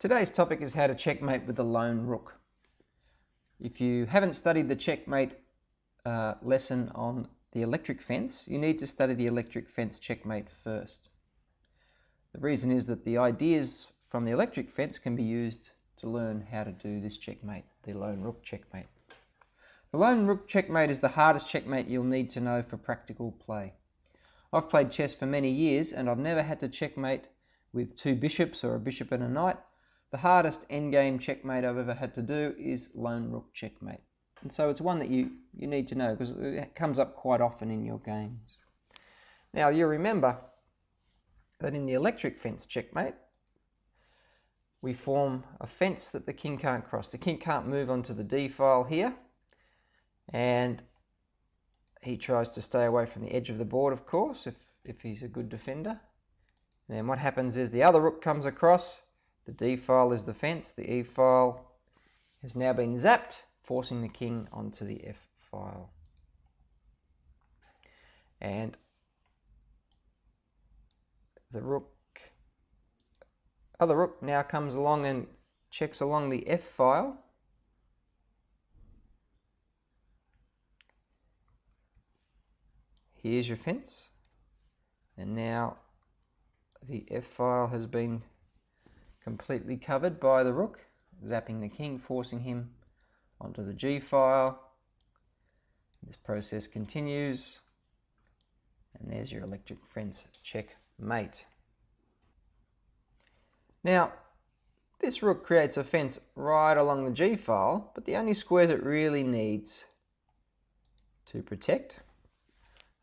Today's topic is how to checkmate with the lone rook. If you haven't studied the checkmate lesson on the electric fence, you need to study the electric fence checkmate first. The reason is that the ideas from the electric fence can be used to learn how to do this checkmate, the lone rook checkmate. The lone rook checkmate is the hardest checkmate you'll need to know for practical play. I've played chess for many years and I've never had to checkmate with two bishops or a bishop and a knight. The hardest endgame checkmate I've ever had to do is lone rook checkmate. And so it's one that you need to know because it comes up quite often in your games. Now you remember that in the electric fence checkmate, we form a fence that the king can't cross. The king can't move onto the d file here, and he tries to stay away from the edge of the board, of course, if he's a good defender. And then what happens is the other rook comes across. The d file is the fence. The e file has now been zapped, forcing the king onto the f file. And the other rook now comes along and checks along the f file. Here's your fence. And now the f file has been completely covered by the rook, zapping the king, forcing him onto the g file. This process continues, and there's your electric fence checkmate. Now, this rook creates a fence right along the g file, but the only squares it really needs to protect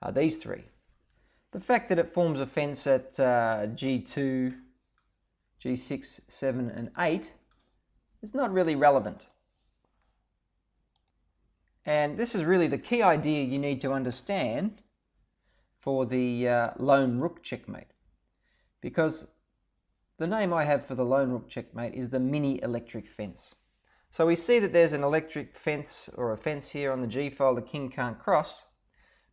are these three. The fact that it forms a fence at g2, g6, 7 and 8 is not really relevant. And this is really the key idea you need to understand for the lone rook checkmate, because the name I have for the lone rook checkmate is the mini electric fence. So we see that there's an electric fence or a fence here on the g file the king can't cross,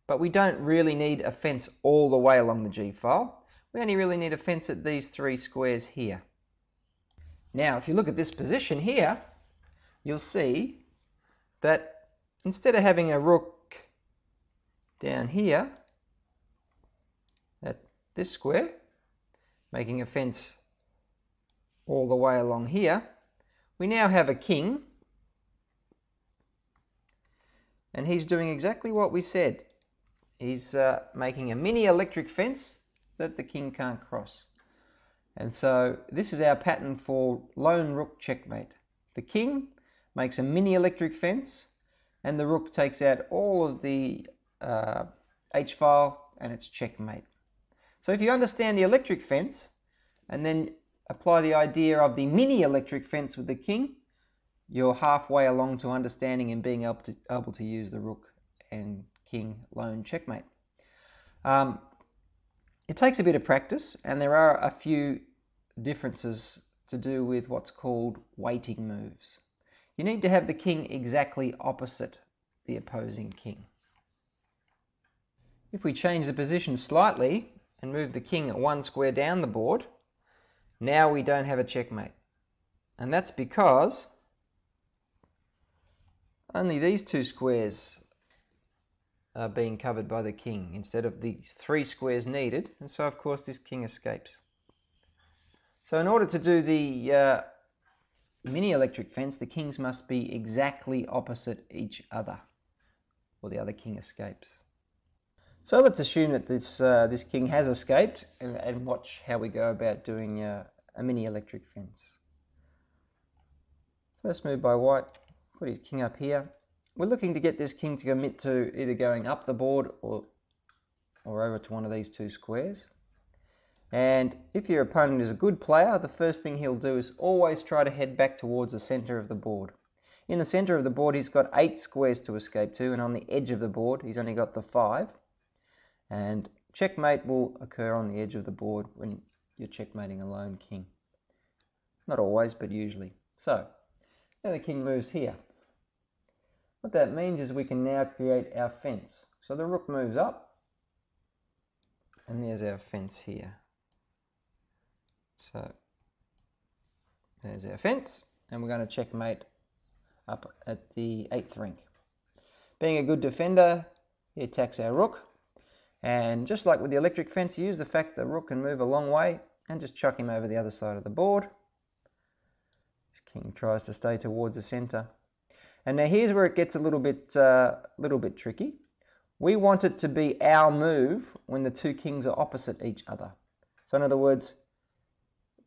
but we don't really need a fence all the way along the g file. We only really need a fence at these three squares here. Now, if you look at this position here, you'll see that instead of having a rook down here at this square, making a fence all the way along here, we now have a king, and he's doing exactly what we said. He's making a mini electric fence that the king can't cross. And so this is our pattern for lone rook checkmate. The king makes a mini electric fence, and the rook takes out all of the h file, and it's checkmate. So if you understand the electric fence and then apply the idea of the mini electric fence with the king, you're halfway along to understanding and being able to use the rook and king lone checkmate. It takes a bit of practice, and there are a few differences to do with what's called waiting moves. You need to have the king exactly opposite the opposing king. If we change the position slightly and move the king one square down the board, now we don't have a checkmate. And that's because only these two squares are being covered by the king instead of the three squares needed, and so of course this king escapes. So in order to do the mini electric fence, the kings must be exactly opposite each other, or the other king escapes. So let's assume that this king has escaped, and watch how we go about doing a mini electric fence. First move by white, put his king up here. We're looking to get this king to commit to either going up the board or over to one of these two squares. And if your opponent is a good player, the first thing he'll do is always try to head back towards the center of the board. In the center of the board, he's got 8 squares to escape to, and on the edge of the board, he's only got the 5. And checkmate will occur on the edge of the board when you're checkmating a lone king. Not always, but usually. So, now the king moves here. What that means is we can now create our fence. So the rook moves up, and there's our fence here. So There's our fence, and we're going to checkmate up at the 8th rank. Being a good defender, he attacks our rook, and just like with the electric fence, use the fact the rook can move a long way and just chuck him over the other side of the board. This king tries to stay towards the centre. And now here's where it gets a little bit tricky. We want it to be our move when the two kings are opposite each other. So in other words,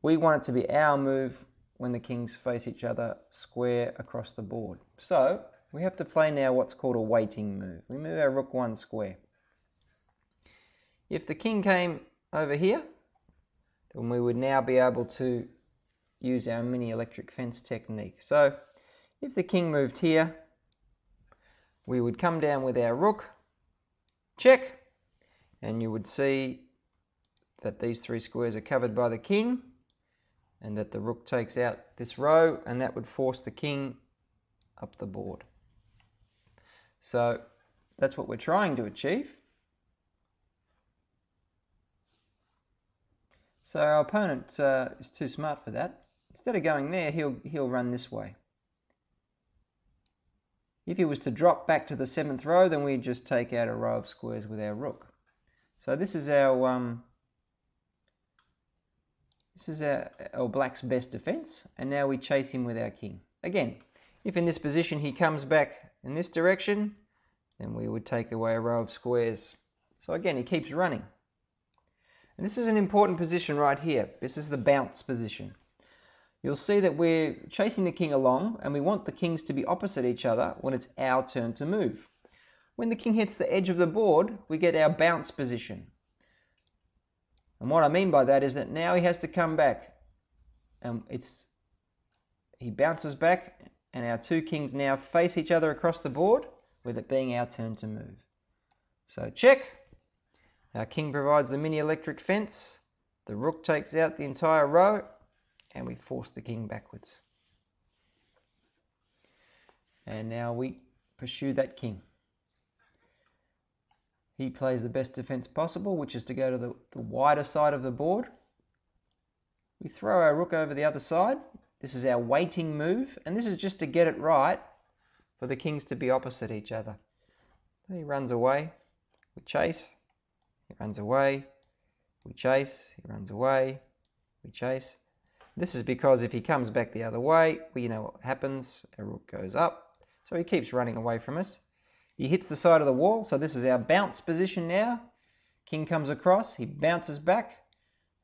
we want it to be our move when the kings face each other square across the board. So we have to play now what's called a waiting move. We move our rook 1 square. If the king came over here, then we would now be able to use our mini electric fence technique. So if the king moved here, we would come down with our rook, check, and you would see that these 3 squares are covered by the king, and that the rook takes out this row, and that would force the king up the board. So that's what we're trying to achieve. So our opponent is too smart for that. Instead of going there, he'll run this way. If he was to drop back to the 7th row, then we'd just take out a row of squares with our rook. So this is our black's best defense, and now we chase him with our king. Again, if in this position he comes back in this direction, then we would take away a row of squares. So again, he keeps running. And this is an important position right here. This is the bounce position. You'll see that we're chasing the king along, and we want the kings to be opposite each other when it's our turn to move. When the king hits the edge of the board, we get our bounce position. And what I mean by that is that now he has to come back. And he bounces back, and our 2 kings now face each other across the board, with it being our turn to move. So check. Our king provides the mini electric fence. The rook takes out the entire row, and we force the king backwards. And now we pursue that king. He plays the best defense possible, which is to go to the wider side of the board. We throw our rook over the other side. This is our waiting move, and this is just to get it right for the kings to be opposite each other. He runs away, we chase, he runs away, we chase, he runs away, we chase. This is because if he comes back the other way, you know what happens, our rook goes up, so he keeps running away from us. He hits the side of the wall, so this is our bounce position now. King comes across, he bounces back,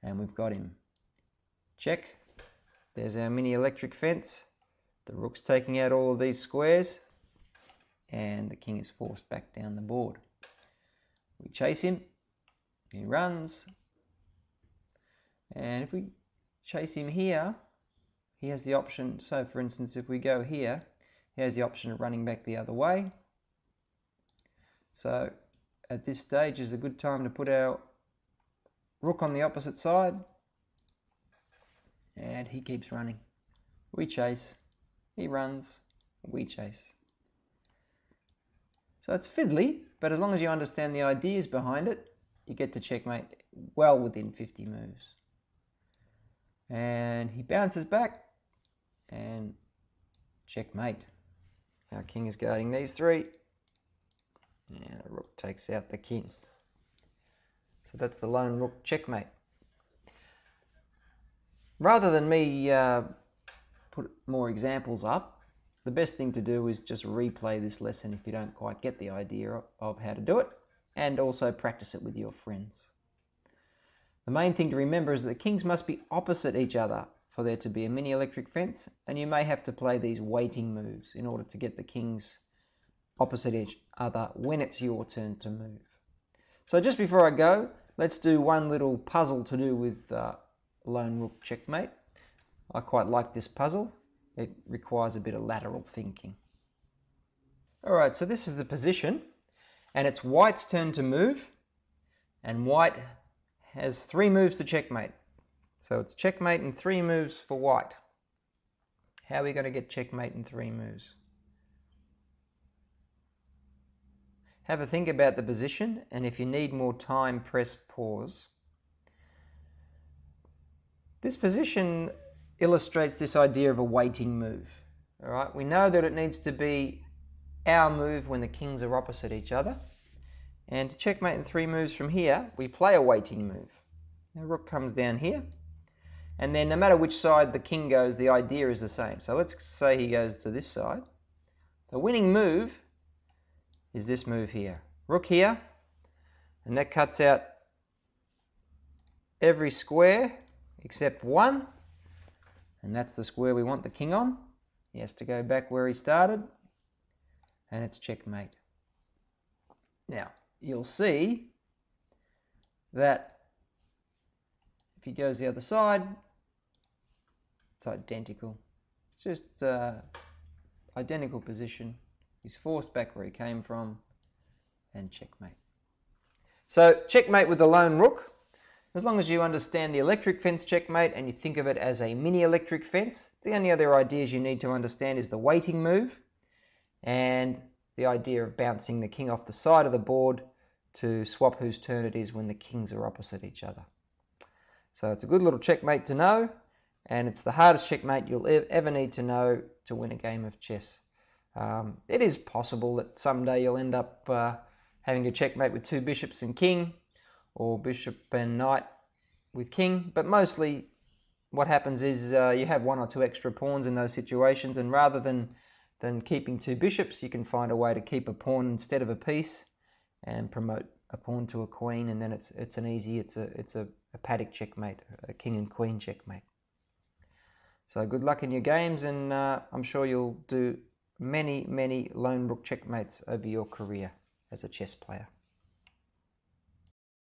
and we've got him. Check. There's our mini electric fence. The rook's taking out all of these squares, and the king is forced back down the board. We chase him, he runs, and if we chase him here, he has the option, so for instance if we go here, he has the option of running back the other way. So at this stage is a good time to put our rook on the opposite side, and he keeps running. We chase, he runs, we chase. So it's fiddly, but as long as you understand the ideas behind it, you get to checkmate well within 50 moves. And he bounces back, and checkmate. Our king is guarding these 3. And the rook takes out the king. So that's the lone rook checkmate. Rather than me put more examples up, the best thing to do is just replay this lesson if you don't quite get the idea of how to do it, and also practice it with your friends. The main thing to remember is that the kings must be opposite each other for there to be a mini electric fence, and you may have to play these waiting moves in order to get the kings opposite each other when it's your turn to move. So just before I go, let's do one little puzzle to do with lone rook checkmate. I quite like this puzzle. It requires a bit of lateral thinking. Alright, so this is the position, and it's white's turn to move, and white has 3 moves to checkmate. So it's checkmate in 3 moves for white. How are we going to get checkmate in 3 moves? Have a think about the position, and if you need more time, press pause. This position illustrates this idea of a waiting move. All right, we know that it needs to be our move when the kings are opposite each other. And to checkmate in 3 moves from here, we play a waiting move. Now rook comes down here, and then no matter which side the king goes, the idea is the same. So let's say he goes to this side. The winning move is this move here. Rook here, and that cuts out every square except 1, and that's the square we want the king on. He has to go back where he started, and it's checkmate. Now, you'll see that if he goes the other side, it's identical. It's just identical position. He's forced back where he came from, and checkmate. So checkmate with the lone rook. As long as you understand the electric fence checkmate and you think of it as a mini electric fence, the only other ideas you need to understand is the waiting move and the idea of bouncing the king off the side of the board to swap whose turn it is when the kings are opposite each other. So it's a good little checkmate to know, and it's the hardest checkmate you'll ever need to know to win a game of chess. It is possible that someday you'll end up having to checkmate with 2 bishops and king, or bishop and knight with king, but mostly what happens is you have 1 or 2 extra pawns in those situations, and rather than keeping 2 bishops, you can find a way to keep a pawn instead of a piece and promote a pawn to a queen, and then it's a paddock checkmate, a king and queen checkmate. So good luck in your games, and I'm sure you'll do many lone rook checkmates over your career as a chess player.